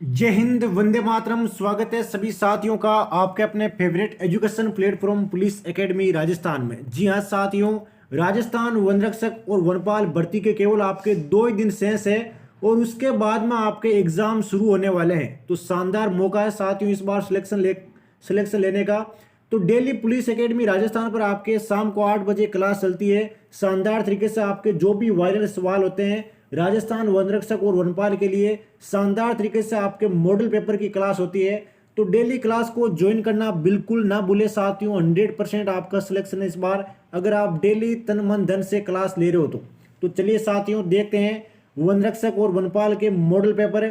जय हिंद, वंदे मातरम। स्वागत है सभी साथियों का आपके अपने favourite education platform police academy Rajasthan में। जी हाँ साथियों, राजस्थान वन रक्षक और वनपाल भर्ती के केवल आपके 2 ही दिन शेष है और उसके बाद में आपके एग्जाम शुरू होने वाले हैं। तो शानदार मौका है साथियों इस बार सिलेक्शन लेने का। तो डेली पुलिस एकेडमी राजस्थान पर आपके शाम को 8 बजे क्लास चलती है। शानदार तरीके से आपके जो भी वायरल सवाल होते हैं राजस्थान वन रक्षक और वनपाल के लिए शानदार तरीके से आपके मॉडल पेपर की क्लास होती है। तो डेली क्लास को ज्वाइन करना बिल्कुल ना भूले साथियों। 100% आपका सिलेक्शन है इस बार, अगर आप डेली तन मन धन से क्लास ले रहे हो तो चलिए साथियों देखते हैं वन रक्षक और वनपाल के मॉडल पेपर।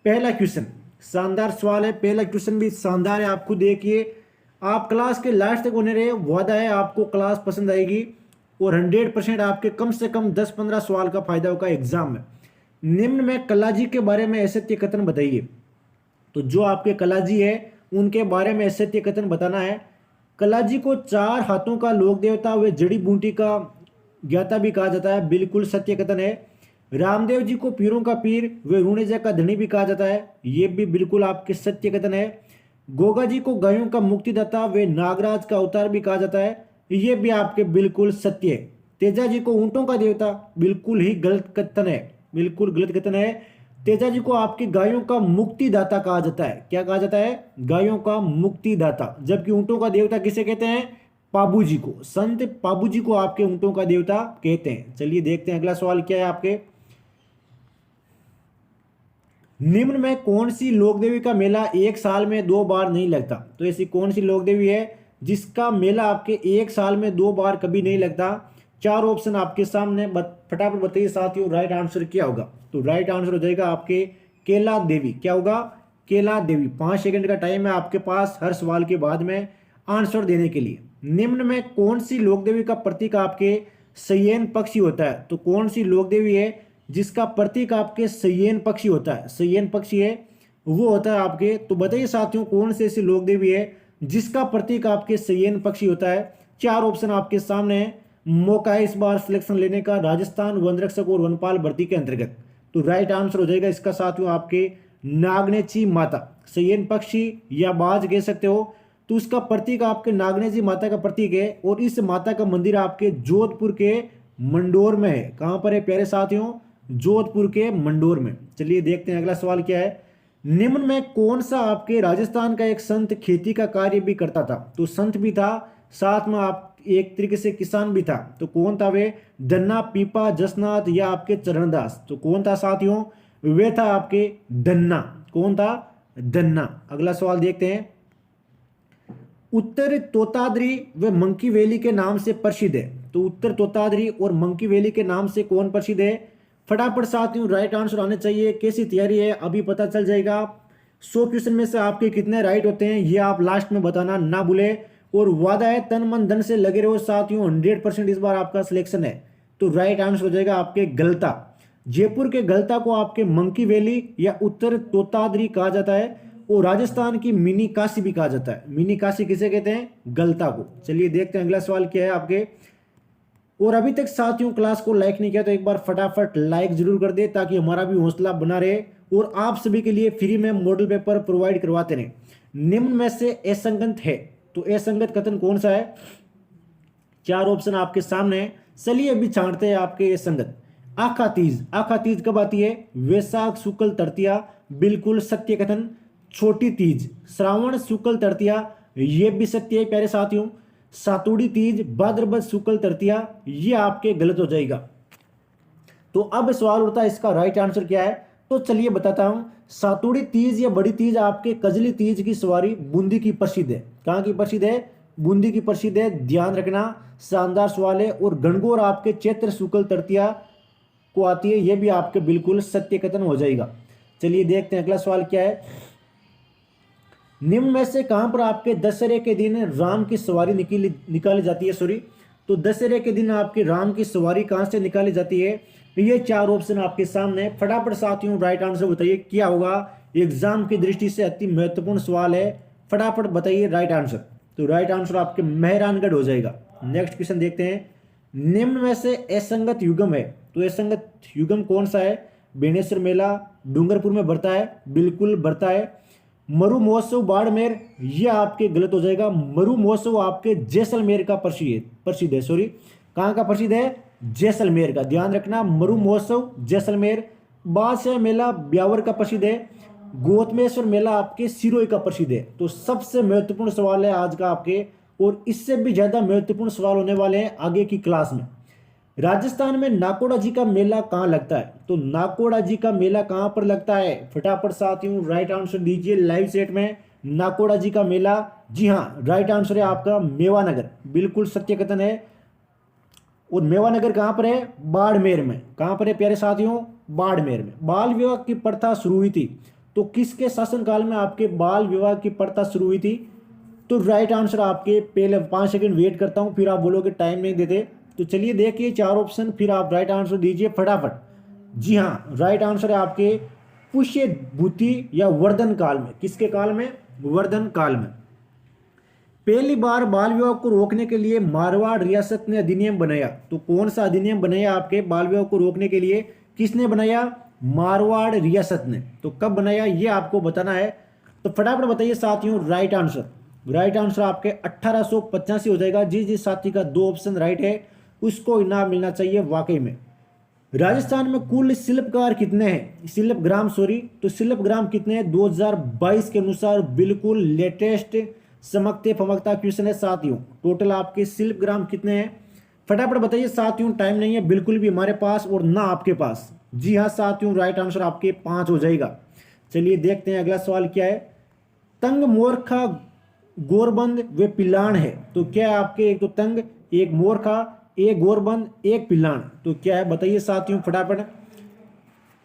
पहला क्वेश्चन शानदार सवाल है, पहला क्वेश्चन भी शानदार है। आप खुद देखिए, आप क्लास के लास्ट तक बने रहे, वादा है आपको क्लास पसंद आएगी और 100% आपके कम से कम 10-15 सवाल का फायदा होगा एग्जाम में। निम्न में कलाजी के बारे में असत्य कथन बताइए। तो जो आपके कलाजी है उनके बारे में असत्य कथन बताना है। कलाजी को 4 हाथों का लोक देवता व जड़ी बूटी का ज्ञाता भी कहा जाता है, बिल्कुल सत्य कथन है। रामदेव जी को पीरों का पीर व रूणेजा का धनी भी कहा जाता है, ये भी बिल्कुल आपके सत्य कथन है। गोगा जी को गायों का मुक्तिदाता व नागराज का अवतार भी कहा जाता है, ये भी आपके बिल्कुल सत्य है। तेजा जी को ऊंटों का देवता, बिल्कुल ही गलत कथन है, बिल्कुल गलत कथन है। तेजा जी को आपकी गायों का मुक्तिदाता कहा जाता है, क्या कहा जाता है? गायों का मुक्तिदाता। जबकि ऊंटों का देवता किसे कहते हैं? पाबू जी को, संत पाबू जी को आपके ऊंटों का देवता कहते हैं। चलिए देखते हैं अगला सवाल क्या है आपके। निम्न में कौन सी लोक देवी का मेला एक साल में 2 बार नहीं लगता? तो ऐसी कौन सी लोक देवी है जिसका मेला आपके एक साल में 2 बार कभी नहीं लगता? 4 ऑप्शन आपके सामने, फटाफट बताइए साथियों राइट आंसर क्या होगा। तो राइट आंसर हो जाएगा आपके केला देवी। क्या होगा? केला देवी। 5 सेकंड का टाइम है आपके पास हर सवाल के बाद में आंसर देने के लिए। निम्न में कौन सी लोक देवी का प्रतीक आपके शयन पक्षी होता है? तो कौन सी लोक देवी है जिसका प्रतीक आपके शयन पक्षी होता है? शयन पक्षी है वो होता है आपके, तो बताइए साथियों कौन से ऐसी लोक देवी है जिसका प्रतीक आपके शयन पक्षी होता है? 4 ऑप्शन आपके सामने है। मौका है इस बार सिलेक्शन लेने का राजस्थान वन रक्षक और वनपाल भर्ती के अंतर्गत। तो राइट आंसर हो जाएगा इसका साथियों आपके नागनेची माता। शयन पक्षी या बाज कह सकते हो, तो उसका प्रतीक आपके नागनेची माता का प्रतीक है और इस माता का मंदिर आपके जोधपुर के मंडोर में है। कहां पर है प्यारे साथियों? जोधपुर के मंडोर में। चलिए देखते हैं अगला सवाल क्या है। निम्न में कौन सा आपके राजस्थान का एक संत खेती का कार्य भी करता था? तो संत भी था, साथ में आप एक तरीके से किसान भी था, तो कौन था वे? धन्ना, पीपा, जसनाथ या आपके चरणदास? तो कौन था साथियों? वे था आपके धन्ना। कौन था? धन्ना। अगला सवाल देखते हैं। उत्तर तोताद्री व मंकी वैली के नाम से प्रसिद्ध है, तो उत्तर तोताद्री और मंकी वैली के नाम से कौन प्रसिद्ध है? फटाफट साथियों राइट आंसर आने चाहिए। कैसी तैयारी है अभी पता चल जाएगा। 100 क्वेश्चन में से आपके कितने राइट होते हैं ये आप लास्ट में बताना ना भूले। और वादा है तन मन धन से लगे रहो साथियों, 100% इस बार आपका सिलेक्शन है। तो राइट आंसर हो जाएगा आपके गलता। जयपुर के गलता को आपके मंकी वैली या उत्तर तोताद्री कहा जाता है और राजस्थान की मिनी काशी भी कहा जाता है। मिनी काशी किसे कहते हैं? गलता को। चलिए देखते हैं अगला सवाल क्या है आपके। और अभी तक साथियों क्लास को लाइक नहीं किया तो एक बार फटाफट लाइक जरूर कर दे ताकि हमारा भी हौसला बना रहे और आप सभी के लिए फ्री में मॉडल पेपर प्रोवाइड करवाते रहे। निम्न में से असंगत है, तो असंगत कथन कौन सा है? 4 ऑप्शन आपके सामने है। चलिए अभी छांटते हैं आपके असंगत। आखा तीज, आखा तीज कब आती है? वैशाख शुक्ल तृतीया, बिल्कुल सत्य कथन। छोटी तीज श्रावण शुक्ल तृतीया, ये भी सत्य है प्यारे साथियों। सातुड़ी तीज भाद्रपद शुक्ल तृतीया, ये आपके गलत हो जाएगा। तो अब सवाल उठता है इसका राइट आंसर क्या है? तो चलिए बताता हूं। सातुड़ी तीज या बड़ी तीज आपके कजली तीज की सवारी बूंदी की प्रसिद्ध है। कहां की प्रसिद्ध है? बूंदी की प्रसिद्ध है, ध्यान रखना। शानदार सवाल है। और गणगौर आपके चैत्र शुक्ल तृतीया को आती है, यह भी आपके बिल्कुल सत्य कथन हो जाएगा। चलिए देखते हैं अगला सवाल क्या है। निम्न में से कहां पर आपके दशहरे के दिन राम की सवारी निकाली जाती है? सॉरी, तो दशहरे के दिन आपके राम की सवारी कहां से निकाली जाती है? ये 4 ऑप्शन आपके सामने। फटाफट साथियों राइट आंसर बताइए क्या होगा। एग्जाम की दृष्टि से अति महत्वपूर्ण सवाल है, फटाफट बताइए राइट आंसर। तो राइट आंसर आपके मेहरानगढ़ हो जाएगा। नेक्स्ट क्वेश्चन देखते हैं। निम्न में से असंगत युग्म है, तो असंगत युग्म कौन सा है? बेणेश्वर मेला डूंगरपुर में बढ़ता है, बिल्कुल बढ़ता है। मरु महोत्सव बाड़मेर, ये आपके गलत हो जाएगा। मरु महोत्सव आपके जैसलमेर का प्रसिद्ध है, सॉरी, कहाँ का प्रसिद्ध है? जैसलमेर का, ध्यान रखना। मरु महोत्सव जैसलमेर। बादशाह मेला ब्यावर का प्रसिद्ध है। गौतमेश्वर मेला आपके सिरोही का प्रसिद्ध है। तो सबसे महत्वपूर्ण सवाल है आज का आपके, और इससे भी ज्यादा महत्वपूर्ण सवाल होने वाले हैं आगे की क्लास में। राजस्थान में नाकोड़ा जी का मेला कहाँ लगता है? तो नाकोड़ा जी का मेला कहाँ पर लगता है? फटाफट साथियों राइट आंसर दीजिए लाइव चैट में। नाकोड़ा जी का मेला, जी हाँ, राइट आंसर है आपका मेवानगर, बिल्कुल सत्य कथन है। और मेवानगर कहाँ पर है? बाड़मेर में। कहाँ पर है प्यारे साथियों? बाड़मेर में। बाल विवाह की प्रथा शुरू हुई थी, तो किसके शासनकाल में आपके बाल विवाह की प्रथा शुरू हुई थी? तो राइट आंसर आपके, पहले 5 सेकंड वेट करता हूं, फिर आप बोलोगे टाइम नहीं देते। तो चलिए देखिए 4 ऑप्शन, फिर आप राइट आंसर दीजिए फटाफट। जी हाँ, राइट आंसर है आपके पुष्य भूति या वर्धन काल में। किसके काल में? वर्धन काल में। पहली बार बाल विवाह को रोकने के लिए मारवाड़ रियासत ने अधिनियम बनाया। तो कौन सा अधिनियम बनाया आपके बाल विवाह को रोकने के लिए? किसने बनाया? मारवाड़ रियासत ने। तो कब बनाया ये आपको बताना है। तो फटाफट बताइए साथियों राइट आंसर। राइट आंसर आपके 1885 हो जाएगा। जिस साथी का 2 ऑप्शन राइट है उसको इनाम मिलना चाहिए वाकई में। राजस्थान में कुल शिल्पकार कितने हैं? शिल्पग्राम, सॉरी, तो शिल्पग्राम कितने हैं 2022 के अनुसार? बिल्कुल लेटेस्ट चमकते फमकता क्वेश्चन है साथियों। टोटल आपके शिल्पग्राम कितने हैं फटाफट बताइए साथियों। टाइम नहीं है बिल्कुल भी हमारे पास और ना आपके पास। जी हाँ साथियों, राइट आंसर आपके 5 हो जाएगा। चलिए देखते हैं अगला सवाल क्या है। तंग मोरखा गोरबंद व पिलान है, तो क्या है आपके? एक तो तंग, एक मोरखा, एक गोरबंद, एक पिलान। तो क्या है बताइए साथियों फटाफट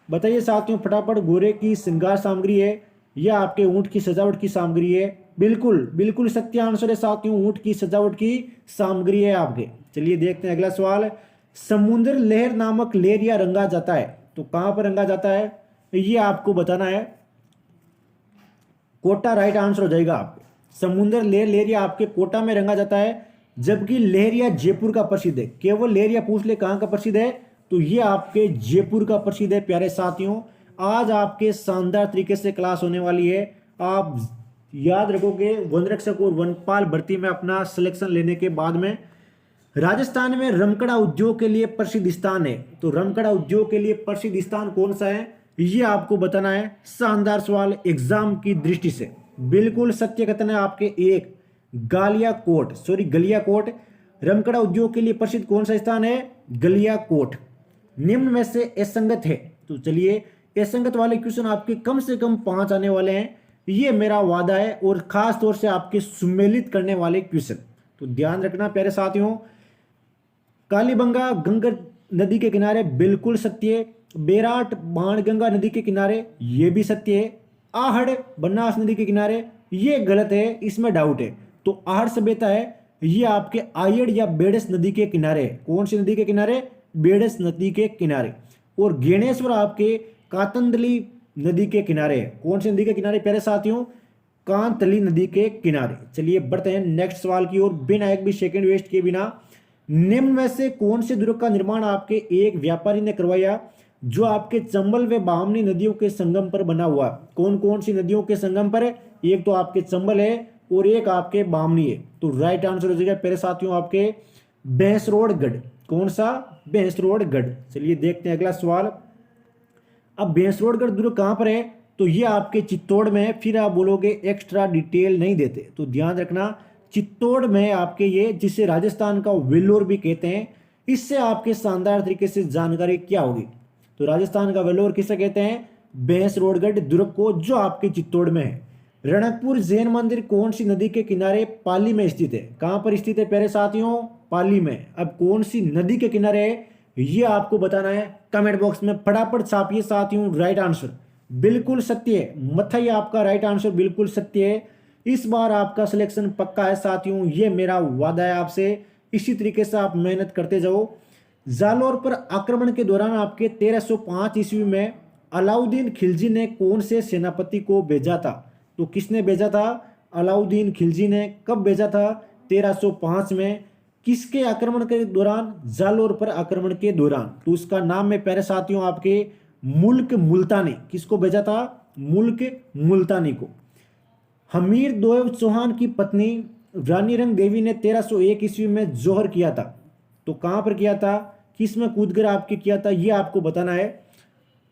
बताइए साथियों फटाफट। घोड़े की श्रृंगार सामग्री है या आपके ऊंट की सजावट की सामग्री है? बिल्कुल बिल्कुल सत्य आंसर है साथियों, ऊंट की सजावट की सामग्री है आपके। चलिए देखते हैं अगला सवाल। समुद्र लहर नामक लेरिया रंगा जाता है, तो कहां पर रंगा जाता है ये आपको बताना है। कोटा राइट आंसर हो जाएगा आपके। समुद्र लेरिया आपके कोटा में रंगा जाता है, जबकि लहरिया जयपुर का प्रसिद्ध है। केवल लहरिया पूछ ले कहां का प्रसिद्ध है, तो ये आपके जयपुर का प्रसिद्ध है। प्यारे साथियों आज आपके शानदार तरीके से क्लास होने वाली है। आप याद रखोगे वन रक्षक और वनपाल भर्ती में अपना सिलेक्शन लेने के बाद में। राजस्थान में रमकड़ा उद्योग के लिए प्रसिद्ध स्थान है, तो रमकड़ा उद्योग के लिए प्रसिद्ध स्थान कौन सा है ये आपको बताना है। शानदार सवाल एग्जाम की दृष्टि से, बिल्कुल सत्य कथन है आपके। एक गालियाकोट, सॉरी गलियाकोट, रमकड़ा उद्योग के लिए प्रसिद्ध कौन सा स्थान है? गलियाकोट। निम्न में से असंगत है, तो चलिए असंगत वाले क्वेश्चन आपके कम से कम 5 आने वाले हैं, ये मेरा वादा है, और खास तौर से आपके सुमेलित करने वाले क्वेश्चन। तो ध्यान रखना प्यारे साथियों। कालीबंगा गंगा नदी के किनारे, बिल्कुल सत्य। बेराट बाणगंगा नदी के किनारे, ये भी सत्य है। आहड़ बनास नदी के किनारे, ये गलत है, इसमें डाउट है। तो आहड़ सभ्यता है ये आपके आयड़ या बेड़स नदी के किनारे है। कौन सी नदी के किनारे? बेड़स नदी के किनारे। और गेणेश्वर आपके कातंदली नदी के किनारे है। कौन सी नदी के किनारे प्यारे साथियों? कांतली नदी के किनारे। चलिए बढ़ते हैं नेक्स्ट सवाल की ओर बिना एक भी सेकंड वेस्ट किए बिना। निम्न में से कौन से दुर्ग का निर्माण आपके एक व्यापारी ने करवाया जो आपके चंबल व बामनी नदियों के संगम पर बना हुआ? कौन कौन सी नदियों के संगम पर? एक तो आपके चंबल है और एक आपके बामनी है। तो राइट आंसर हो जाएगा प्यारे साथियों आपके भैंसरोडगढ़। कौन सा? भैंसरोडगढ़। चलिए देखते हैं अगला सवाल। अब भैंसरोडगढ़ दुर्ग कहां पर है? तो ये आपके चित्तौड़ में है। फिर आप बोलोगे एक्स्ट्रा डिटेल नहीं देते, तो ध्यान रखना चित्तौड़ में आपके ये, जिसे राजस्थान का वेल्लोर भी कहते हैं। इससे आपके शानदार तरीके से जानकारी क्या होगी। तो राजस्थान का वेल्लोर किसे कहते हैं? भैंसरोडगढ़ दुर्ग को, जो आपके चित्तौड़ में है। रणकपुर जैन मंदिर कौन सी नदी के किनारे पाली में स्थित है? कहां पर स्थित है प्यारे साथियों? पाली में। अब कौन सी नदी के किनारे है ये आपको बताना है। कमेंट बॉक्स में फटाफट छापिए साथियों राइट आंसर। बिल्कुल सत्य है, मथई आपका राइट आंसर बिल्कुल सत्य है। इस बार आपका सिलेक्शन पक्का है साथियों, ये मेरा वादा है आपसे। इसी तरीके से आप मेहनत करते जाओ। जालौर पर आक्रमण के दौरान आपके 1305 ईस्वी में अलाउद्दीन खिलजी ने कौन से सेनापति को भेजा था? तो किसने भेजा था? अलाउद्दीन खिलजी ने। कब भेजा था? 1305 में। किसके आक्रमण के दौरान? जालौर पर आक्रमण के दौरान। तो उसका नाम है प्यारे साथियों आपके मुल्क मुल्तानी, किसको भेजा था? मुल्क मुल्तानी को। हमीर दोएब चौहान की पत्नी रानी रंग देवी ने 1301 ईस्वी में जोहर किया था। तो कहाँ पर किया था, किस में कूदकर आपके किया था, ये आपको बताना है।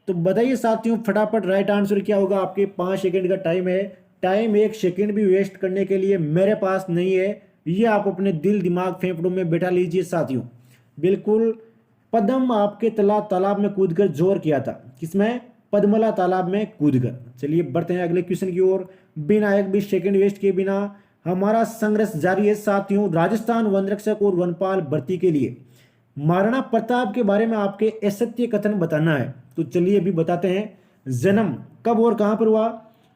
तो बताइए साथियों फटाफट, राइट आंसर क्या होगा? आपके 5 सेकंड का टाइम है। टाइम 1 सेकंड भी वेस्ट करने के लिए मेरे पास नहीं है, ये आप अपने दिल दिमाग फेफड़ों में बैठा लीजिए साथियों। बिल्कुल, पद्म आपके तालाब में कूदकर जोर किया था, किसमें? पद्मला तालाब में कूदकर। चलिए बढ़ते हैं अगले क्वेश्चन की ओर, बिना 1 सेकंड वेस्ट किए बिना हमारा संघर्ष जारी है साथियों। राजस्थान वन रक्षक और वनपाल भर्ती के लिए महाराणा प्रताप के बारे में आपके असत्य कथन बताना है। तो चलिए अभी बताते हैं। जन्म कब और कहां पर हुआ?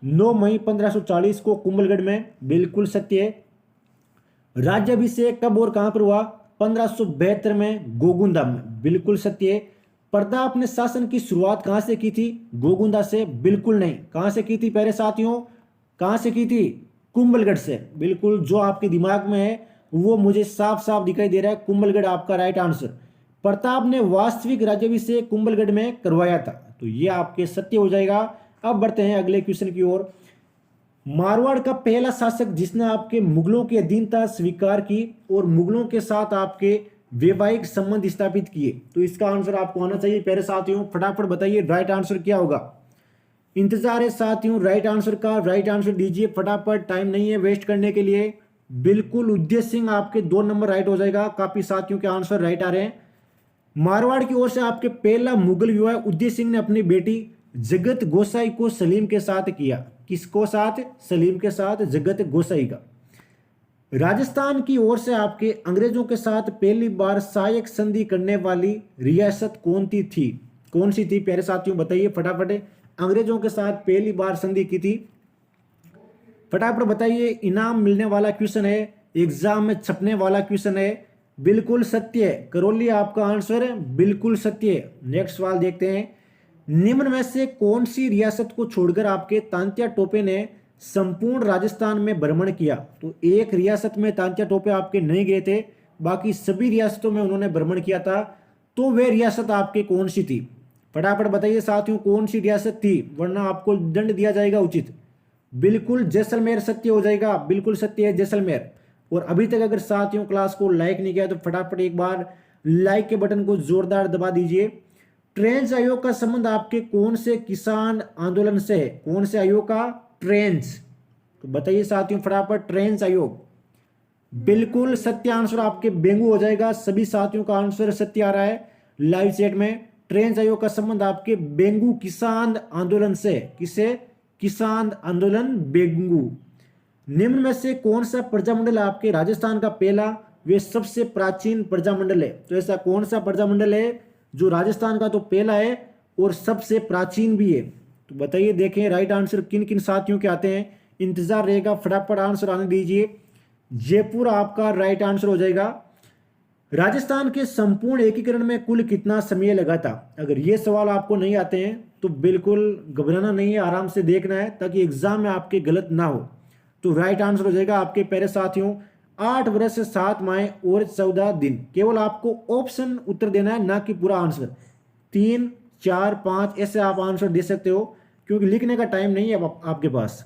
9 मई 1540 को कुंभलगढ़ में, बिल्कुल सत्य है। राज्याभिषेक कब और कहां पर हुआ? 1572 में गोगुंदा में, बिल्कुल सत्य है। प्रताप ने शासन की शुरुआत कहां से की थी? गोगुंदा से, बिल्कुल नहीं। कहां से की थी प्यारे साथियों? कहां से की थी? कुंभलगढ़ से। बिल्कुल, जो आपके दिमाग में है वो मुझे साफ साफ दिखाई दे रहा है, कुंभलगढ़ आपका राइट आंसर। प्रताप ने वास्तविक राज्याभिषेक कुंभलगढ़ में करवाया था, तो ये आपके सत्य हो जाएगा। अब बढ़ते हैं अगले क्वेश्चन की ओर। मारवाड़ का पहला शासक जिसने आपके मुगलों की अधीनता स्वीकार की और मुगलों के साथ आपके वैवाहिक संबंध स्थापित किए, तो इसका आंसर आपको आना चाहिए प्यारे साथियों। फटाफट बताइए राइट आंसर क्या होगा? इंतजार है साथियों राइट आंसर का, राइट आंसर दीजिए फटाफट, टाइम नहीं है वेस्ट करने के लिए। बिल्कुल, उदय सिंह आपके 2 नंबर राइट हो जाएगा। काफी साथियों के आंसर राइट आ रहे हैं। मारवाड़ की ओर से आपके पहला मुगल विवाह उदय सिंह ने अपनी बेटी जगत गोसाई को सलीम के साथ किया। किसको साथ? सलीम के साथ, जगत गोसाई का। राजस्थान की ओर से आपके अंग्रेजों के साथ पहली बार सहायक संधि करने वाली रियासत कौन सी थी प्यारे साथियों? बताइए फटाफट। अंग्रेजों के साथ पहली बार संधि की थी, फटाफट बताइए। इनाम मिलने वाला क्वेश्चन है, एग्जाम में छपने वाला क्वेश्चन है। बिल्कुल सत्य है, करौली आपका आंसर है, बिल्कुल सत्य है। नेक्स्ट सवाल देखते हैं। निम्न में से कौन सी रियासत को छोड़कर आपके तांत्या टोपे ने संपूर्ण राजस्थान में भ्रमण किया? तो एक रियासत में तांत्या टोपे आपके नहीं गए थे, बाकी सभी रियासतों में उन्होंने भ्रमण किया था। तो वे रियासत आपके कौन सी थी? फटाफट बताइए साथियों कौन सी रियासत थी, वरना आपको दंड दिया जाएगा उचित। बिल्कुल जैसलमेर सत्य हो जाएगा, बिल्कुल सत्य है जैसलमेर। और अभी तक अगर साथियों क्लास को लाइक नहीं किया तो फटाफट एक बार लाइक के बटन को जोरदार दबा दीजिए। ट्रेंच आयोग का संबंध आपके कौन से किसान आंदोलन से है? कौन से आयोग का? ट्रेंच। तो बताइए साथियों फटाफट, ट्रेंच आयोग। बिल्कुल सत्य आंसर आपके बेंगू हो जाएगा। सभी साथियों का आंसर सत्य आ रहा है लाइव चैट में। ट्रेंच आयोग का संबंध आपके बेंगू किसान आंदोलन से। किसे? किसान आंदोलन बेंगू। निम्न में से कौन सा प्रजामंडल आपके राजस्थान का पहला वे सबसे प्राचीन प्रजामंडल है? तो ऐसा कौन सा प्रजामंडल है जो राजस्थान का तो पहला है और सबसे प्राचीन भी है? तो बताइए, देखें राइट आंसर किन किन साथियों के आते हैं। इंतजार रहेगा, फटाफट आंसर आने दीजिए। जयपुर आपका राइट आंसर हो जाएगा। राजस्थान के संपूर्ण एकीकरण में कुल कितना समय लगा था? अगर ये सवाल आपको नहीं आते हैं तो बिल्कुल घबराना नहीं है, आराम से देखना है ताकि एग्जाम में आपके गलत ना हो। तो राइट आंसर हो जाएगा आपके प्यारे साथियों 8 वर्ष 7 माह और 14 दिन। केवल आपको ऑप्शन उत्तर देना है, ना कि पूरा आंसर। 3, 4, 5 ऐसे आप आंसर दे सकते हो, क्योंकि लिखने का टाइम नहीं है आपके पास।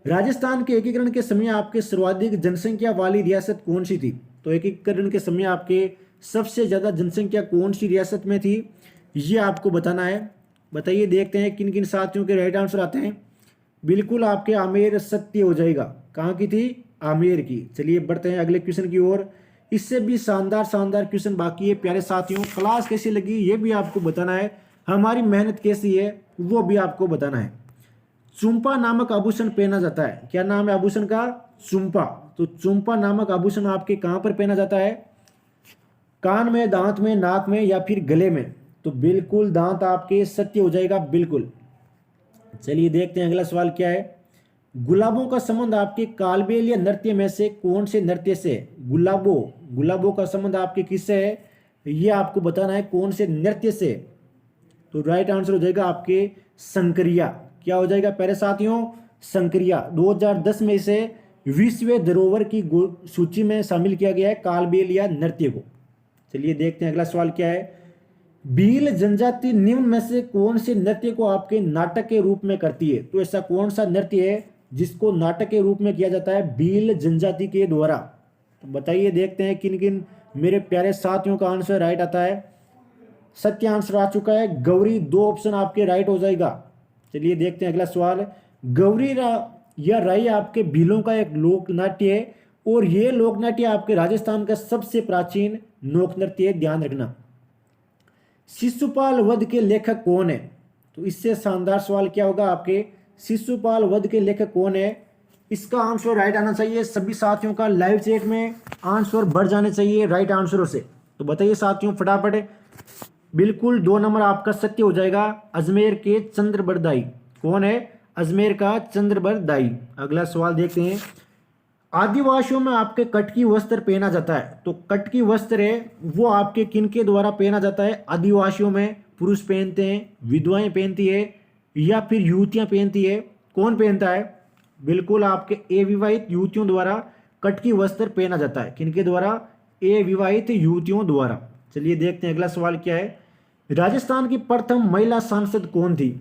राजस्थान के एकीकरण के समय आपके सर्वाधिक जनसंख्या वाली रियासत कौन सी थी? तो एकीकरण के समय आपके सबसे ज्यादा जनसंख्या कौन सी रियासत में थी, ये आपको बताना है। बताइए, देखते हैं किन किन साथियों के राइट आंसर आते हैं। बिल्कुल आपके आमेर सत्य हो जाएगा। कहाँ की थी? आमेर की। चलिए बढ़ते हैं अगले क्वेश्चन की ओर। इससे भी शानदार क्वेश्चन बाकी है प्यारे साथियों। क्लास कैसी लगी ये भी आपको बताना है, हमारी मेहनत कैसी है वो भी आपको बताना है। चुंपा नामक आभूषण पहना जाता है। क्या नाम है आभूषण का? चुंपा। तो चुंपा नामक आभूषण आपके कहां पर पहना जाता है? कान में, दांत में, नाक में या फिर गले में? तो बिल्कुल दांत आपके सत्य हो जाएगा, बिल्कुल। चलिए देखते हैं अगला सवाल क्या है। गुलाबों का संबंध आपके कालबेल या नृत्य में से कौन से नृत्य से? गुलाबों का संबंध आपके किससे है, ये आपको बताना है, कौन से नृत्य से। तो राइट आंसर हो जाएगा आपके संकरिया। क्या हो जाएगा प्यारे साथियों? संकरिया। 2010 में इसे विश्व धरोहर की सूची में शामिल किया गया है, कालबेल या नृत्य को। चलिए देखते हैं अगला सवाल क्या है। भील जनजाति निम्न में से कौन से नृत्य को आपके नाटक के रूप में करती है? तो ऐसा कौन सा नृत्य है जिसको नाटक के रूप में किया जाता है भील जनजाति के द्वारा? तो बताइए, देखते हैं किन किन मेरे प्यारे साथियों का आंसर राइट आता है। सत्य आंसर आ चुका है गौरी, 2 ऑप्शन आपके राइट हो जाएगा। चलिए देखते हैं अगला सवाल। गौरी या राई आपके भीलों का एक लोक नाट्य है और ये लोक नाट्य आपके राजस्थान का सबसे प्राचीन लोक नृत्य है, ध्यान रखना। शिशुपाल वध के लेखक कौन है? तो इससे शानदार सवाल क्या होगा आपके, शिशुपाल वध के लेखक कौन है? इसका आंसर राइट आना चाहिए। सभी साथियों का लाइव चैट में आंसर बढ़ जाने चाहिए राइट आंसरों से। तो बताइए साथियों फटाफट, बिल्कुल 2 नंबर आपका सत्य हो जाएगा। अजमेर के चंद्रबरदाई कौन है? अजमेर का चंद्रबरदाई। अगला सवाल देखते हैं। आदिवासियों में आपके कटकी वस्त्र पहना जाता है, तो कटकी वस्त्र है वो आपके किन के द्वारा पहना जाता है? आदिवासियों में पुरुष पहनते हैं, विधवाएं पहनती है या फिर युवतियां पहनती है? कौन पहनता है? बिल्कुल आपके अविवाहित युवतियों द्वारा कटकी वस्त्र पहना जाता है। किनके द्वारा? अविवाहित युवतियों द्वारा। चलिए देखते हैं अगला सवाल क्या है। राजस्थान की प्रथम महिला सांसद कौन थी?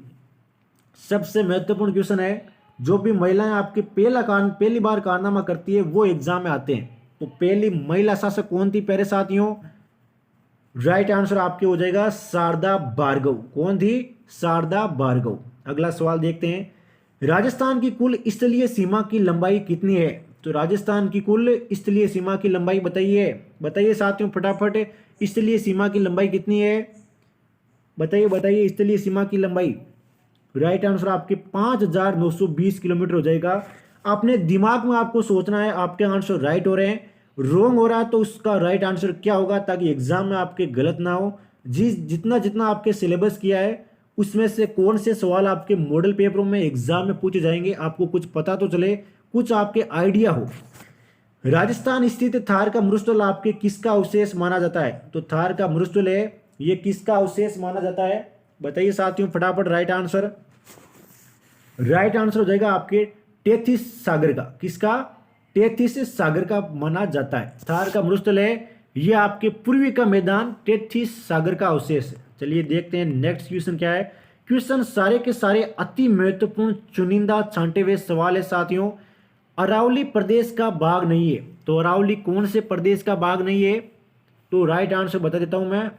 सबसे महत्वपूर्ण क्वेश्चन है। जो भी महिलाएं आपकी पहली बार कारनामा करती है वो एग्जाम में आते हैं। तो पहली महिला शासक कौन थी प्यारे साथियों? राइट आंसर आपके हो जाएगा शारदा भार्गव। कौन थी? शारदा भार्गव। अगला सवाल देखते हैं। राजस्थान की कुल स्थलीय सीमा की लंबाई कितनी है? तो राजस्थान की कुल स्थलीय सीमा की लंबाई बताइए। बताइए साथियों फटाफट, स्थलीय सीमा की लंबाई कितनी है? बताइए बताइए स्थलीय सीमा की लंबाई। राइट आंसर आपके 5,920 किलोमीटर हो जाएगा। अपने दिमाग में आपको सोचना है आपके आंसर राइट हो रहे हैं, रॉन्ग हो रहा है तो उसका राइट आंसर क्या होगा, ताकि एग्जाम में आपके गलत ना हो। जितना जितना आपके सिलेबस किया है उसमें से कौन से सवाल आपके मॉडल पेपरों में एग्जाम में पूछे जाएंगे, आपको कुछ पता तो चले, कुछ आपके आइडिया हो। राजस्थान स्थित थार का मरुस्थल आपके किसका अवशेष माना जाता है? तो थार का मरुस्थल है ये किसका अवशेष माना जाता है? बताइए साथियों फटाफट राइट आंसर। राइट आंसर हो जाएगा आपके टेथिस सागर का। किसका? टेथिस सागर का माना जाता है। थार का मरुस्थल है ये आपके पूर्वी का मैदान टेथिस सागर का अवशेष है। चलिए देखते हैं नेक्स्ट क्वेश्चन क्या है। क्वेश्चन सारे के सारे अति महत्वपूर्ण चुनिंदा छांटे हुए सवाल है साथियों। अरावली प्रदेश का भाग नहीं है, तो अरावली कौन से प्रदेश का भाग नहीं है? तो राइट आंसर बता देता हूं मैं,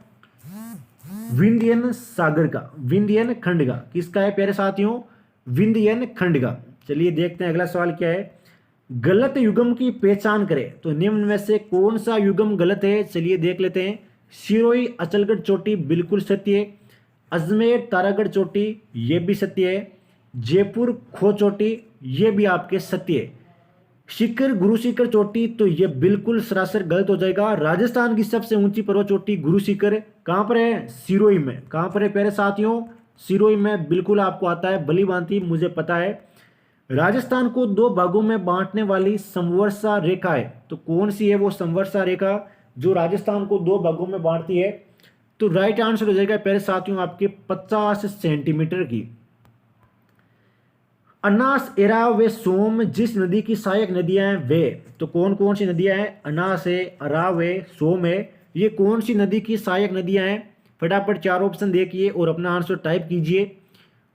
विंध्यन सागर का, विंध्यन खंड का। किसका है प्यारे साथियों? विंध्यन खंड का। चलिए देखते हैं अगला सवाल क्या है। गलत युग्म की पहचान करें, तो निम्न में से कौन सा युग्म गलत है? चलिए देख लेते हैं। सिरोही अचलगढ़ चोटी बिल्कुल सत्य है। अजमेर तारागढ़ चोटी ये भी सत्य है। जयपुर खो चोटी ये भी आपके सत्य है। शिखर गुरु शिखर चोटी तो ये बिल्कुल सरासर गलत हो जाएगा। राजस्थान की सबसे ऊंची पर्वत चोटी गुरु शिखर कहां पर है? सिरोही में। कहां पर है प्यारे साथियों? सिरोही में। बिल्कुल आपको आता है भली भांति, मुझे पता है। राजस्थान को 2 भागों में बांटने वाली समवर्षा रेखा है, तो कौन सी है वो समवर्षा रेखा जो राजस्थान को 2 भागों में बांटती है? तो राइट आंसर हो जाएगा प्यारे साथियों आपके 50 सेंटीमीटर की। अनास, एराव व सोम जिस नदी की सहायक नदियां हैं वे, तो कौन कौन सी नदियां हैं? अनास है, अराव है, सोम है, ये कौन सी नदी की सहायक नदियां हैं? फटाफट 4 ऑप्शन देखिए और अपना आंसर टाइप कीजिए।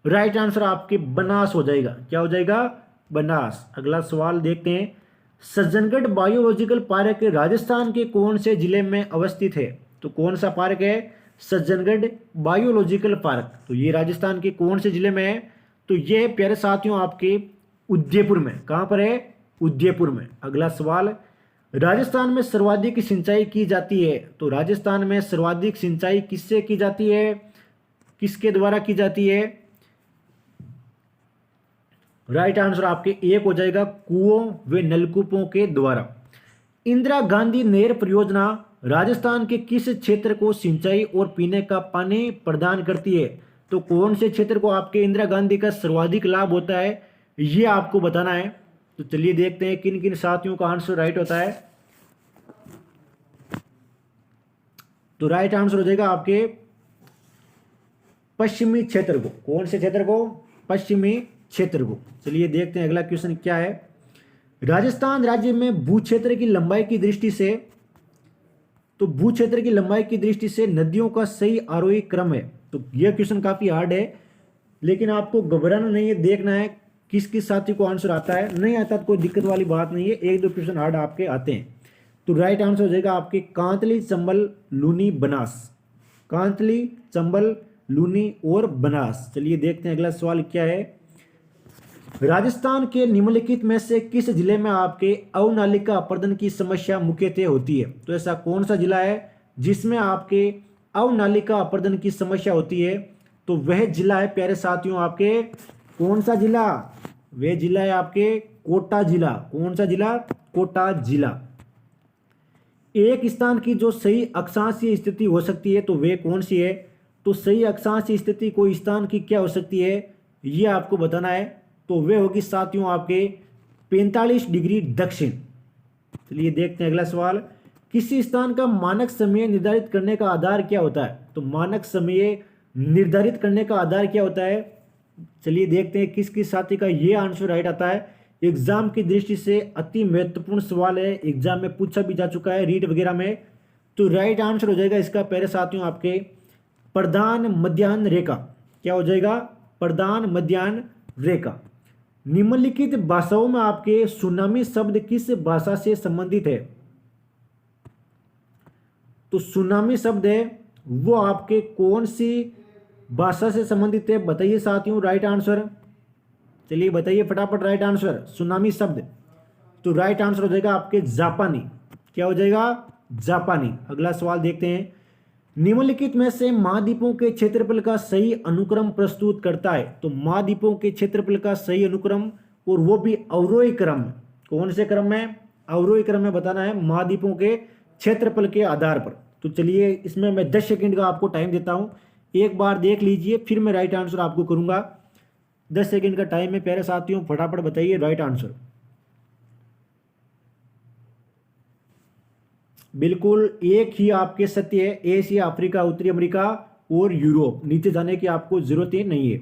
राइट आंसर आपके बनास हो जाएगा। क्या हो जाएगा? बनास। अगला सवाल देखते हैं। सज्जनगढ़ बायोलॉजिकल पार्क राजस्थान के कौन से जिले में अवस्थित है? तो कौन सा पार्क है? Sajjangarh biological park. तो ये राजस्थान के कौन से जिले में है? तो ये प्यारे साथियों आपके उदयपुर में। कहां पर है? उदयपुर में। अगला सवाल। राजस्थान में सर्वाधिक सिंचाई की जाती है, तो राजस्थान में सर्वाधिक सिंचाई किससे की जाती है? किसके द्वारा की जाती है? राइट आंसर आपके 1 हो जाएगा, कुओं व नलकूपों के द्वारा। इंदिरा गांधी नहर परियोजना राजस्थान के किस क्षेत्र को सिंचाई और पीने का पानी प्रदान करती है? तो कौन से क्षेत्र को आपके इंदिरा गांधी का सर्वाधिक लाभ होता है, ये आपको बताना है। तो चलिए देखते हैं किन किन साथियों का आंसर राइट होता है। तो राइट आंसर हो जाएगा आपके पश्चिमी क्षेत्र को। कौन से क्षेत्र को? पश्चिमी क्षेत्र को। चलिए देखते हैं अगला क्वेश्चन क्या है। राजस्थान राज्य में भू क्षेत्र की लंबाई की दृष्टि से, तो भू क्षेत्र की लंबाई की दृष्टि से नदियों का सही आरोही क्रम है। तो यह क्वेश्चन काफी हार्ड है, लेकिन आपको घबराना नहीं है, देखना है किस किस साथी को आंसर आता है। नहीं आता तो कोई दिक्कत वाली बात नहीं है, एक दो क्वेश्चन हार्ड आपके आते हैं। तो राइट आंसर हो जाएगा आपके कांतली, चंबल, लूनी, बनास। कांतली, चंबल, लूनी और बनास। चलिए देखते हैं अगला सवाल क्या है। राजस्थान के निम्नलिखित में से किस जिले में आपके अवनालिका अपर्दन की समस्या मुख्यतः होती है? तो ऐसा कौन सा जिला है जिसमें आपके अवनालिका अपर्दन की समस्या होती है? तो वह जिला है प्यारे साथियों आपके, कौन सा जिला? वह जिला है आपके कोटा जिला। कौन सा जिला? कोटा जिला। एक स्थान की जो सही अक्षांशीय स्थिति हो सकती है तो वह कौन सी है? तो सही अक्षांशीय स्थिति कोई स्थान की क्या हो सकती है, ये आपको बताना है। तो वे होगी साथियों आपके 45 डिग्री दक्षिण। चलिए देखते हैं अगला सवाल। किसी स्थान का मानक समय निर्धारित करने का आधार क्या होता है? तो मानक समय निर्धारित करने का आधार क्या होता है? चलिए देखते हैं किस किस साथी का ये आंसर राइट आता है। एग्जाम की दृष्टि से अति महत्वपूर्ण सवाल है, एग्जाम में पूछा भी जा चुका है रीट वगैरह में। तो राइट आंसर हो जाएगा इसका प्यारे साथियों आपके प्रधान मध्याह्न रेखा। क्या हो जाएगा? प्रधान मध्याह्न रेखा। निम्नलिखित भाषाओं में आपके सुनामी शब्द किस भाषा से संबंधित है? तो सुनामी शब्द है वो आपके कौन सी भाषा से संबंधित है? बताइए साथियों राइट आंसर। चलिए बताइए फटाफट राइट आंसर सुनामी शब्द। तो राइट आंसर हो जाएगा आपके जापानी। क्या हो जाएगा? जापानी। अगला सवाल देखते हैं। निम्नलिखित में से महाद्वीपों के क्षेत्रफल का सही अनुक्रम प्रस्तुत करता है? तो महाद्वीपों के क्षेत्रफल का सही अनुक्रम, और वो भी अवरोही क्रम। कौन से क्रम में? अवरोही क्रम में बताना है महाद्वीपों के क्षेत्रफल के आधार पर। तो चलिए इसमें मैं 10 सेकंड का आपको टाइम देता हूं, एक बार देख लीजिए फिर मैं राइट आंसर आपको करूंगा। 10 सेकंड का टाइम है प्यारे साथियों, फटाफट बताइए राइट आंसर। बिल्कुल एक ही आपके सत्य है, एशिया, अफ्रीका, उत्तरी अमेरिका और यूरोप। नीचे जाने की आपको जरूरत ही नहीं है।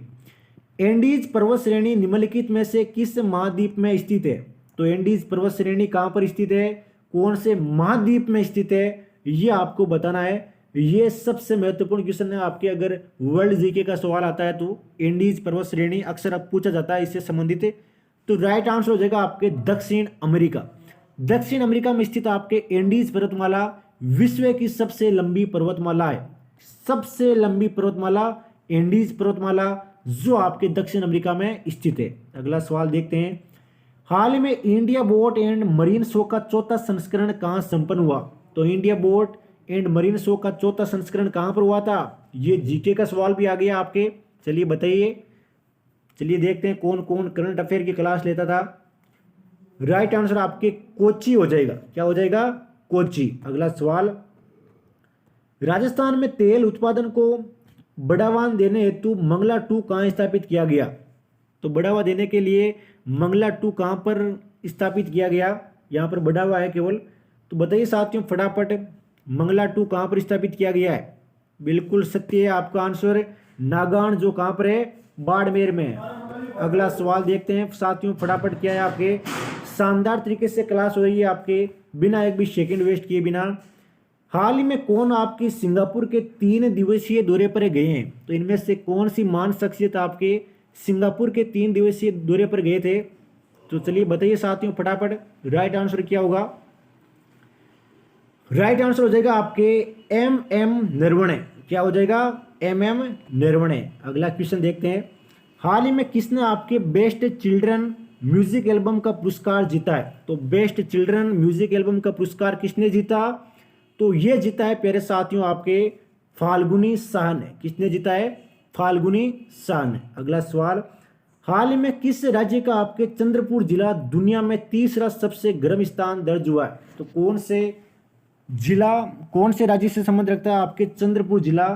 एंडीज पर्वत श्रेणी निम्नलिखित में से किस महाद्वीप में स्थित है? तो एंडीज पर्वत श्रेणी कहां पर स्थित है, कौन से महाद्वीप में स्थित है, ये आपको बताना है। ये सबसे महत्वपूर्ण क्वेश्चन है आपके, अगर वर्ल्ड जीके का सवाल आता है तो एंडीज पर्वत श्रेणी अक्सर अब पूछा जाता है इससे संबंधित है। तो राइट आंसर हो जाएगा आपके दक्षिण अमेरिका। दक्षिण अमेरिका में स्थित आपके एंडीज पर्वतमाला विश्व की सबसे लंबी पर्वतमाला है। सबसे लंबी पर्वतमाला एंडीज पर्वतमाला जो आपके दक्षिण अमेरिका में स्थित है। अगला सवाल देखते हैं। हाल ही में India boat and marine show का चौथा संस्करण कहां संपन्न हुआ? तो India boat and marine show का चौथा संस्करण कहां पर हुआ था? ये जीके का सवाल भी आ गया आपके। चलिए बताइए। चलिए देखते हैं कौन कौन करंट अफेयर की क्लास लेता था। राइट आंसर आपके कोच्चि हो जाएगा। क्या हो जाएगा? कोच्चि। अगला सवाल। राजस्थान में तेल उत्पादन को बढ़ावा देने हेतु मंगला 2 कहां स्थापित किया गया? तो बढ़ावा देने के लिए मंगला 2 कहां पर स्थापित किया गया? यहां पर बढ़ावा है केवल। तो बताइए साथियों फटाफट, मंगला 2 कहां पर स्थापित किया गया है? बिल्कुल सत्य है आपका आंसर, नागान, जो कहां पर है? बाड़मेर में। अगला सवाल देखते हैं साथियों फटाफट, क्या है आपके? शानदार तरीके से क्लास हो रही है आपके, बिना एक भी सेकंड वेस्ट किए बिना। हाल ही में कौन आपकी सिंगापुर के 3 दिवसीय दौरे पर गए हैं? तो इनमें से कौन सी महान शख्सियत आपके सिंगापुर के 3 दिवसीय दौरे पर गए थे? तो चलिए बताइए साथियों फटाफट राइट आंसर क्या होगा? राइट आंसर हो जाएगा आपके एम नरवणे। क्या हो जाएगा? एम नरवणे। अगला क्वेश्चन देखते हैं। हाल ही में किसने आपके बेस्ट चिल्ड्रन म्यूजिक एल्बम का पुरस्कार जीता है? तो बेस्ट चिल्ड्रन म्यूजिक एल्बम का पुरस्कार किसने जीता? तो ये जीता है प्यारे साथियों आपके फाल्गुनी शाह ने। किसने जीता है? फाल्गुनी शाह ने। अगला सवाल। हाल ही में किस राज्य का आपके चंद्रपुर जिला दुनिया में तीसरा सबसे गर्म स्थान दर्ज हुआ है? तो कौन से जिला, कौन से राज्य से संबंध रखता है आपके चंद्रपुर जिला?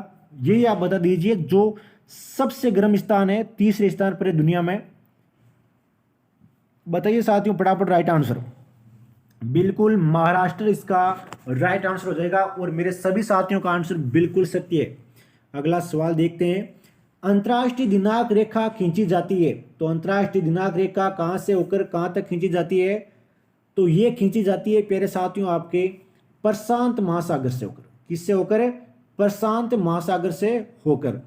यही आप बता दीजिए जो सबसे गर्म स्थान है, तीसरे स्थान पर है दुनिया में। बताइए साथियों फटाफट राइट आंसर। बिल्कुल महाराष्ट्र इसका राइट आंसर हो जाएगा, और मेरे सभी साथियों का आंसर बिल्कुल सत्य है। अगला सवाल देखते हैं। अंतर्राष्ट्रीय दिनांक रेखा खींची जाती है, तो अंतर्राष्ट्रीय दिनांक रेखा कहां से होकर कहां तक खींची जाती है? तो ये खींची जाती है प्यारे साथियों आपके प्रशांत महासागर से होकर। किससे होकर? प्रशांत महासागर से होकर।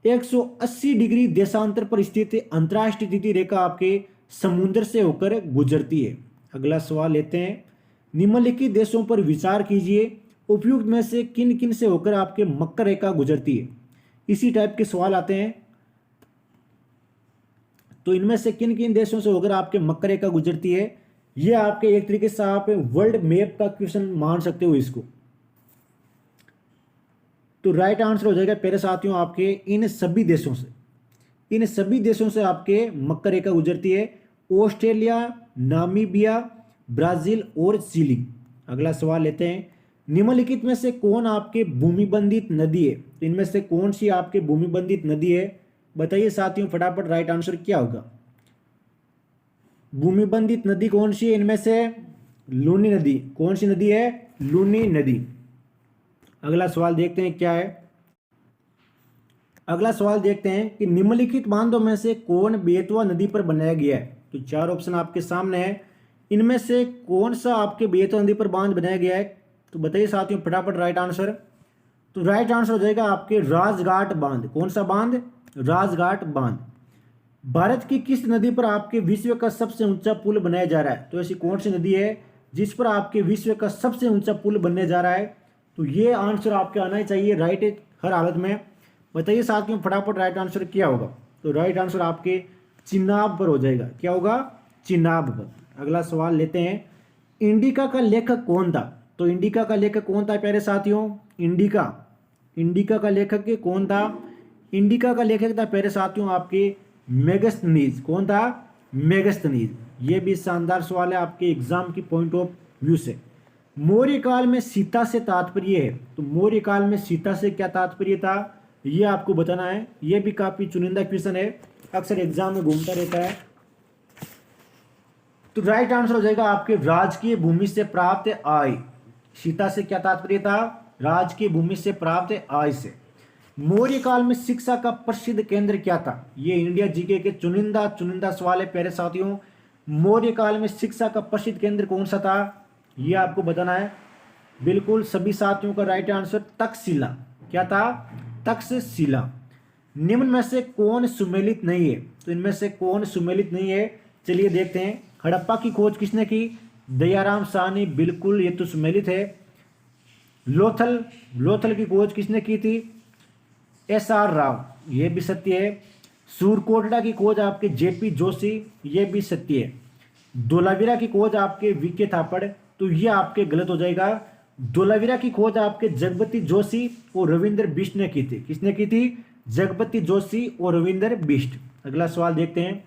180 डिग्री देशांतर पर स्थित अंतर्राष्ट्रीय तिथि रेखा आपके समुद्र से होकर गुजरती है। अगला सवाल लेते हैं। निम्नलिखित देशों पर विचार कीजिए, उपयुक्त में से किन किन से होकर आपके मकर रेखा गुजरती है। इसी टाइप के सवाल आते हैं। तो इनमें से किन किन देशों से होकर आपके मकर रेखा गुजरती है, ये आपके एक तरीके से आप वर्ल्ड मैप का क्वेश्चन मान सकते हो इसको। तो राइट आंसर हो जाएगा प्यारे साथियों आपके इन सभी देशों से आपके मकर रेखा गुजरती है। ऑस्ट्रेलिया, नामीबिया, ब्राजील और चिली। अगला सवाल लेते हैं। निम्नलिखित में से कौन आपके भूमि बंधित नदी है? तो इनमें से कौन सी आपके भूमि बंधित नदी है? बताइए साथियों फटाफट, राइट आंसर क्या होगा? भूमि बंधित नदी कौन सी है इनमें से? लूनी नदी। कौन सी नदी है? लूनी नदी। अगला सवाल देखते हैं क्या है। अगला सवाल देखते हैं कि निम्नलिखित बांधों में से कौन बेतवा नदी पर बनाया गया है? तो चार ऑप्शन आपके सामने है। इनमें से कौन सा आपके बेतवा नदी पर बांध बनाया गया है? तो बताइए साथियों फटाफट राइट आंसर। तो राइट आंसर हो जाएगा आपके राजघाट बांध। कौन सा बांध? राजघाट बांध। भारत की किस नदी पर आपके विश्व का सबसे ऊंचा पुल बनाया जा रहा है? तो ऐसी कौन सी नदी है जिस पर आपके विश्व का सबसे ऊंचा पुल बनने जा रहा है? तो ये आंसर आपके आना ही चाहिए राइट हर हालत में। बताइए साथियों फटाफट राइट आंसर क्या होगा? तो राइट आंसर आपके चिनाब पर हो जाएगा। क्या होगा? चिनाब पर। अगला सवाल लेते हैं। इंडिका का लेखक कौन था? तो इंडिका का लेखक कौन था प्यारे साथियों? इंडिका का लेखक कौन था? इंडिका का लेखक था प्यारे साथियों आपके मेगस्थनीज। कौन था? मेगस्थनीज। ये भी शानदार सवाल है आपके एग्जाम की पॉइंट ऑफ व्यू से। मौर्य काल में सीता से तात्पर्य है। तो मौर्य काल में सीता से क्या तात्पर्य था, ये आपको बताना है। ये भी काफी चुनिंदा क्वेश्चन है, अक्सर एग्जाम में घूमता रहता है। तो राइट आंसर हो जाएगा आपके राजकीय भूमि से प्राप्त आय। सीता से क्या तात्पर्य था? राजकीय भूमि से प्राप्त आय से। मौर्य काल में शिक्षा का प्रसिद्ध केंद्र क्या था? ये इंडिया जीके के चुनिंदा सवाल है प्यारे साथियों। मौर्य काल में शिक्षा का प्रसिद्ध केंद्र कौन सा था, ये आपको बताना है। बिल्कुल सभी साथियों का राइट आंसर तक्षशिला। क्या था? तक्षशिला। निम्न में से कौन सुमेलित नहीं है? तो इनमें से कौन सुमेलित नहीं है, चलिए देखते हैं। हड़प्पा की खोज किसने की? दयाराम साहनी। बिल्कुल ये तो सुमेलित है। लोथल की खोज किसने की थी? SR राव। ये भी सत्य है। सूरकोटड़ा की खोज आपके JP जोशी। ये भी सत्य है। धोलावीरा की खोज आपके VK थापड़। तो ये आपके गलत हो जाएगा। धोलावीरा की खोज आपके जगपति जोशी और रविंद्र बिष्ट ने की थी। किसने की थी? जगपति जोशी और रविंद्र बिष्ट। अगला सवाल देखते हैं।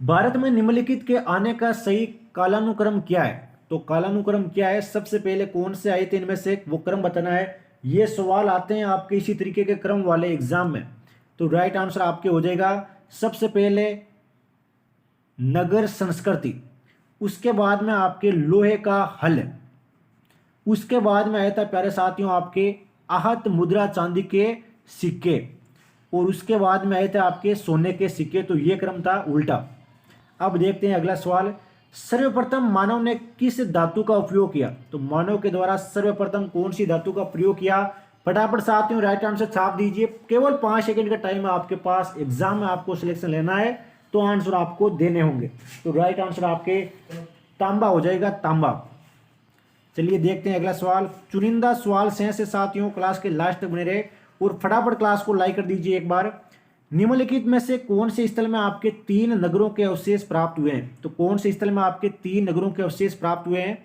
भारत में निम्नलिखित के आने का सही कालानुक्रम क्या है? तो कालानुक्रम क्या है, सबसे पहले कौन से आए थे इनमें से, वो क्रम बताना है। ये सवाल आते हैं आपके इसी तरीके के क्रम वाले एग्जाम में। तो राइट आंसर आपके हो जाएगा सबसे पहले नगर संस्कृति, उसके बाद में आपके लोहे का हल, उसके बाद में आया था प्यारे साथियों आपके आहत मुद्रा चांदी के सिक्के, और उसके बाद में आए थे आपके सोने के सिक्के। तो ये क्रम था उल्टा। अब देखते हैं अगला सवाल। सर्वप्रथम मानव ने किस धातु का उपयोग किया? तो मानव के द्वारा सर्वप्रथम कौन सी धातु का प्रयोग किया? फटाफट साथियों राइट आंसर छाप दीजिए। केवल 5 सेकंड का टाइम है आपके पास, एग्जाम में आपको सिलेक्शन लेना है तो आंसर आपको देने होंगे। तो राइट आंसर आपके तांबा हो जाएगा, तांबा। चलिए देखते हैं अगला सवाल। चुनिंदा सवाल से साथियों क्लास के लास्ट तक बने रहे और फटाफट क्लास को लाइक कर दीजिए एक बार। निम्नलिखित में से कौन से स्थल में आपके 3 नगरों के अवशेष प्राप्त हुए हैं? तो कौन से स्थल में आपके 3 नगरों के अवशेष प्राप्त हुए हैं?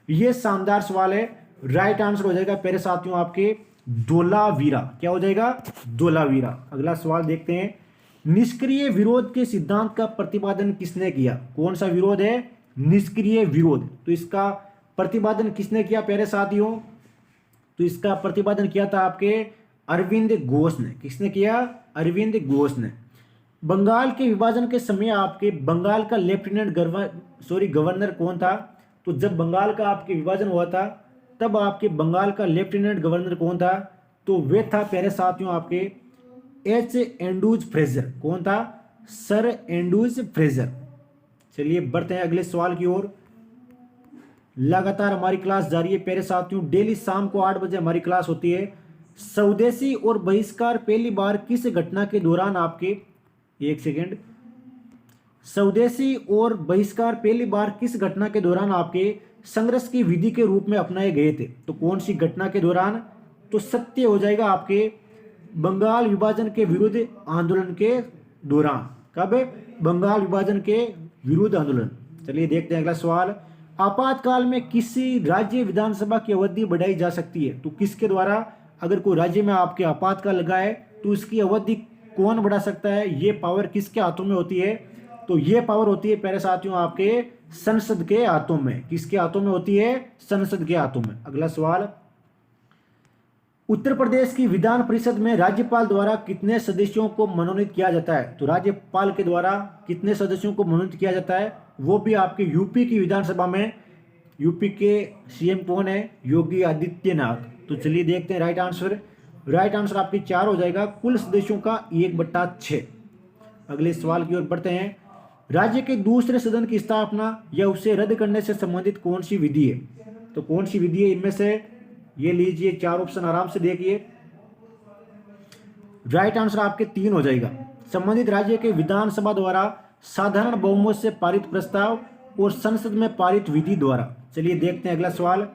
ये शानदार सवाल है। राइट आंसर हो जाएगा प्यारे साथियों आपके धोलावीरा। क्या हो जाएगा? धोलावीरा। अगला सवाल देखते हैं। निष्क्रिय विरोध के सिद्धांत का प्रतिपादन किसने किया? कौन सा विरोध है? निष्क्रिय विरोध। तो इसका प्रतिपादन किसने किया प्यारे साथियों? तो इसका प्रतिपादन किया था आपके अरविंद घोष ने। किसने किया? अरविंद घोष ने। बंगाल के विभाजन के समय आपके बंगाल का लेफ्टिनेंट गवर्नर कौन था? तो जब बंगाल का आपके विभाजन हुआ था तब आपके बंगाल का लेफ्टिनेंट गवर्नर कौन था? तो वे था प्यारे साथियों आपके H. Andrews Fraser. कौन था? Sir Andrews Fraser. चलिए बढ़ते हैं अगले सवाल की ओर। लगातार हमारी क्लास जारी है प्यारे साथियों, डेली शाम को 8 बजे हमारी क्लास होती है। स्वदेशी और बहिष्कार पहली बार किस घटना के दौरान आपके, एक सेकेंड, स्वदेशी और बहिष्कार पहली बार किस घटना के दौरान आपके संघर्ष की विधि के रूप में अपनाए गए थे? तो कौन सी घटना के दौरान? तो सत्य हो जाएगा आपके बंगाल विभाजन के विरुद्ध आंदोलन के दौरान। कब? बंगाल विभाजन के विरुद्ध आंदोलन। चलिए देखते हैं अगला सवाल। आपातकाल में किसी राज्य विधानसभा की अवधि बढ़ाई जा सकती है? तो किसके द्वारा? अगर कोई राज्य में आपके आपातकाल लगा है तो उसकी अवधि कौन बढ़ा सकता है? ये पावर किसके हाथों में होती है? तो ये पावर होती है प्यारे साथियों आपके संसद के हाथों में। किसके हाथों में होती है? संसद के हाथों में। अगला सवाल, उत्तर प्रदेश की विधान परिषद में राज्यपाल द्वारा कितने सदस्यों को मनोनीत किया जाता है? तो राज्यपाल के द्वारा कितने सदस्यों को मनोनीत किया जाता है? वो भी आपके यूपी की विधानसभा में। यूपी के सीएम कौन है? योगी आदित्यनाथ। तो चलिए देखते हैं राइट आंसर। राइट आंसर आपके 4 हो जाएगा, कुल सदस्यों का 1/6। अगले सवाल की ओर बढ़ते हैं। राज्य के दूसरे सदन की स्थापना या उसे रद्द करने से संबंधित कौन सी विधि है? तो कौन सी विधि है इनमें से? ये लीजिए 4 ऑप्शन आराम से देखिए। राइट आंसर आपके 3 हो जाएगा। संबंधित राज्य के विधानसभा द्वारा साधारण बहुमत से पारित प्रस्ताव और संसद में पारित विधि द्वारा। चलिए देखते हैं अगला सवाल।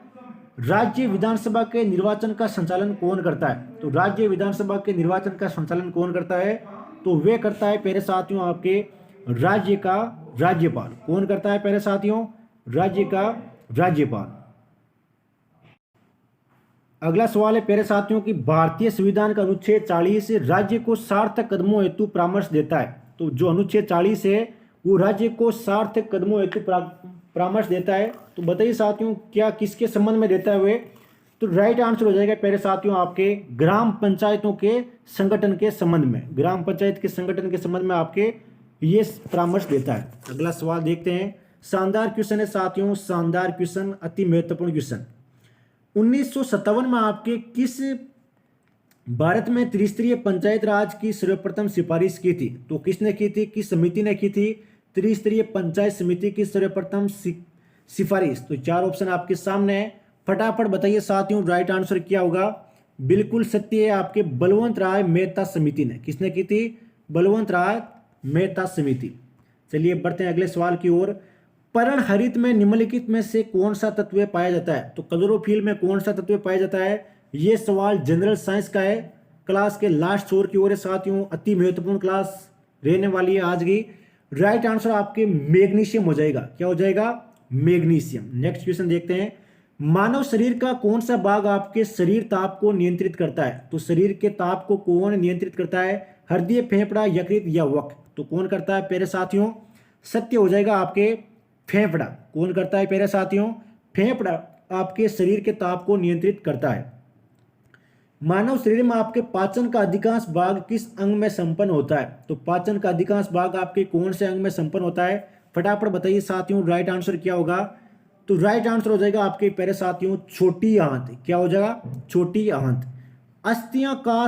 राज्य विधानसभा के निर्वाचन का संचालन कौन करता है? तो राज्य विधानसभा के निर्वाचन का संचालन कौन करता है? तो वे करता है प्यारे साथियों आपके राज्य का राज्यपाल। कौन करता है प्यारे साथियों? राज्य का राज्यपाल। अगला सवाल है प्यारे साथियों की भारतीय संविधान का अनुच्छेद 40 राज्य को सार्थक कदमों हेतु परामर्श देता है। तो जो अनुच्छेद 40 है वो राज्य को सार्थक कदमों हेतु परामर्श देता है। तो बताइए साथियों क्या किसके संबंध में देता है वे? तो राइट आंसर हो जाएगा प्यारे साथियों आपके ग्राम पंचायतों के संगठन के संबंध में। ग्राम पंचायत के संगठन के संबंध में आपके ये परामर्श देता है। अगला सवाल देखते हैं। शानदार क्वेश्चन है साथियों, शानदार क्वेश्चन, अति महत्वपूर्ण क्वेश्चन। 1957 में आपके किस भारत में त्रिस्तरीय पंचायत राज की सर्वप्रथम सिफारिश की थी? तो किसने की थी? किस समिति ने की थी? त्रिस्तरीय पंचायत समिति की सर्वप्रथम सिफारिश। तो 4 ऑप्शन आपके सामने है, फटाफट बताइए साथियों राइट आंसर क्या होगा? बिल्कुल सत्य है आपके बलवंत राय मेहता समिति ने। किसने की थी? बलवंत राय मेहता समिति। चलिए बढ़ते हैं अगले सवाल की ओर। पर्णहरित में निम्नलिखित में से कौन सा तत्व पाया जाता है? तो क्लोरोफिल में कौन सा तत्व पाया जाता है? ये सवाल जनरल साइंस का है, क्लास के लास्ट छोर की ओर है साथियों। अति महत्वपूर्ण क्लास रहने वाली है आज की। राइट आंसर आपके मैग्नीशियम हो जाएगा। क्या हो जाएगा? मैग्नीशियम। नेक्स्ट क्वेश्चन देखते हैं। मानव शरीर का कौन सा भाग आपके शरीर ताप को नियंत्रित करता है? तो शरीर के ताप को कौन नियंत्रित करता है? हृदय, फेफड़ा, यकृत या वक्ष? तो कौन करता है प्यारे साथियों? सत्य हो जाएगा आपके फेफड़ा। कौन करता है प्यारे साथियों? फेफड़ा आपके शरीर के ताप को नियंत्रित करता है। मानव शरीर में आपके पाचन का अधिकांश भाग किस अंग में संपन्न होता है? तो पाचन का अधिकांश भाग आपके कौन से अंग में संपन्न होता है? फटाफट बताइए साथियों राइट आंसर क्या होगा? तो राइट आंसर हो जाएगा आपके प्यारे साथियों छोटी आंत। क्या हो जाएगा? छोटी आंत। अस्थियां का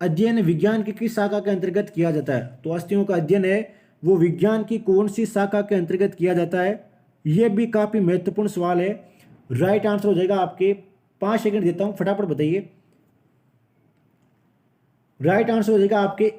अध्ययन विज्ञान की किस शाखा के अंतर्गत किया जाता है? तो अस्थियों का अध्ययन है वो विज्ञान की कौन सी शाखा के अंतर्गत किया जाता है? यह भी काफी महत्वपूर्ण सवाल है। राइट आंसर हो जाएगा आपके 5 सेकंड देता हूं, फटाफट बताइए। राइट आंसर हो जाएगा आपके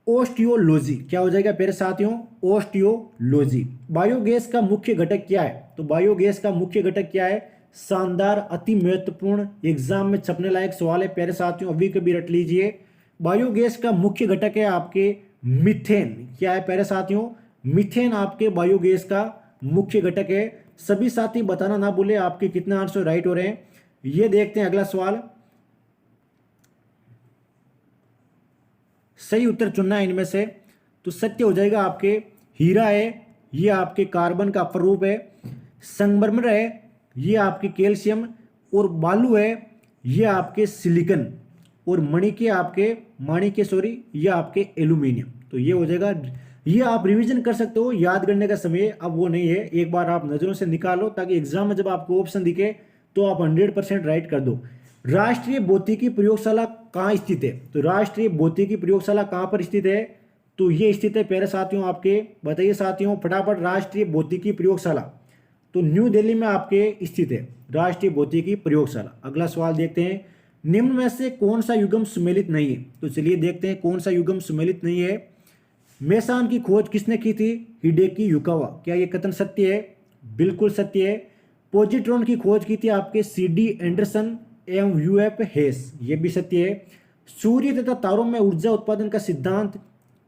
ओस्टियोलॉजी। क्या हो जाएगा प्यारे साथियों? ओस्टियोलॉजी। बायोगैस का मुख्य घटक क्या है? तो बायोगैस का मुख्य घटक क्या है? शानदार, अति महत्वपूर्ण, एग्जाम में छपने लायक सवाल है प्यारे साथियों, अभी कभी रट लीजिए। बायोगैस का मुख्य घटक है आपके मीथेन। क्या है प्यारे साथियों? मीथेन आपके बायोगैस का मुख्य घटक है। सभी साथी बताना ना भूले आपके कितने आंसर राइट हो रहे हैं। ये देखते हैं अगला सवाल। सही उत्तर चुनना है इनमें से। तो सत्य हो जाएगा आपके हीरा है, ये आपके कार्बन का अपरूप है। संगमरमर है, ये आपके कैल्शियम। और बालू है, ये आपके सिलिकन। और ये आपके एल्यूमिनियम। तो ये हो जाएगा। ये आप रिवीजन कर सकते हो, याद करने का समय अब वो नहीं है। एक बार आप नजरों से निकालो ताकि एग्जाम में जब आपको ऑप्शन दिखे तो आप 100% राइट कर दो। राष्ट्रीय भौतिकी प्रयोगशाला कहाँ स्थित है? तो राष्ट्रीय भौतिकी प्रयोगशाला कहाँ पर स्थित है? तो ये स्थित है प्यारे साथियों आपके, बताइए साथियों फटाफट। राष्ट्रीय भौतिकी प्रयोगशाला तो न्यू दिल्ली में आपके स्थित है राष्ट्रीय भौतिकी प्रयोगशाला। अगला सवाल देखते हैं, निम्न में से कौन सा युग्म सुमेलित नहीं है? तो चलिए देखते हैं कौन सा युग्म सुमेलित नहीं है। मेसान की खोज किसने की थी? Hideki Yukawa. क्या यह कथन सत्य है? बिल्कुल सत्य है। पॉजिट्रॉन की खोज की थी आपके सीडी एंडरसन एवं यूएफ हेस, ये भी सत्य है। सूर्य तथा तारों में ऊर्जा उत्पादन का सिद्धांत,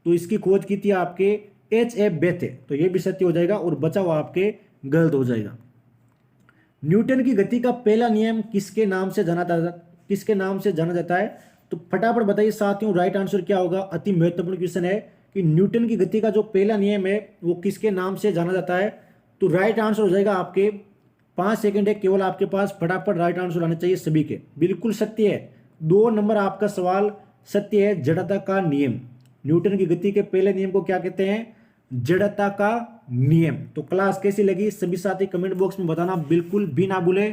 तो इसकी खोज की थी आपके एच.एफ. बेथे, तो ये भी सत्य हो जाएगा और बचा हुआ आपके गलत हो जाएगा। न्यूटन की गति का पहला नियम किसके नाम से जाना जाता है? तो फटाफट बताइए साथियों, राइट आंसर क्या होगा? अति महत्वपूर्ण क्वेश्चन है कि न्यूटन की गति का जो पहला नियम है वो किसके नाम से जाना जाता है? तो राइट आंसर हो जाएगा आपके 5 सेकंड है केवल आपके पास, फटाफट राइट आंसर आने चाहिए सभी के। बिल्कुल सत्य है, 2 नंबर आपका सवाल सत्य है। जड़ता का नियम, न्यूटन की गति के पहले नियम को क्या कहते हैं? जड़ता का नियम। तो क्लास कैसी लगी सभी साथी कमेंट बॉक्स में बताना बिल्कुल भी ना भूले।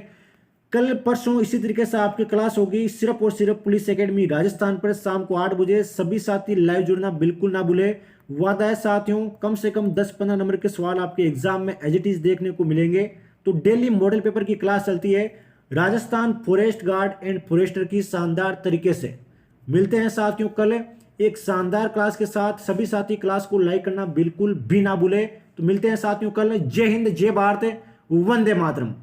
कल परसों इसी तरीके से आपकी क्लास होगी सिर्फ और सिर्फ पुलिस एकेडमी राजस्थान पर शाम को 8 बजे। सभी साथी लाइव जुड़ना बिल्कुल ना भूले। वादा है साथियों, कम से कम 10-15 नंबर के सवाल आपके एग्जाम में एज इट इज देखने को मिलेंगे। तो डेली मॉडल पेपर की क्लास चलती है Rajasthan forest guard and forester की शानदार तरीके से। मिलते हैं साथियों कल एक शानदार क्लास के साथ। सभी साथी क्लास को लाइक करना बिल्कुल भी ना भूले। तो मिलते हैं साथियों कल। जय हिंद, जय भारत, वंदे मातरम।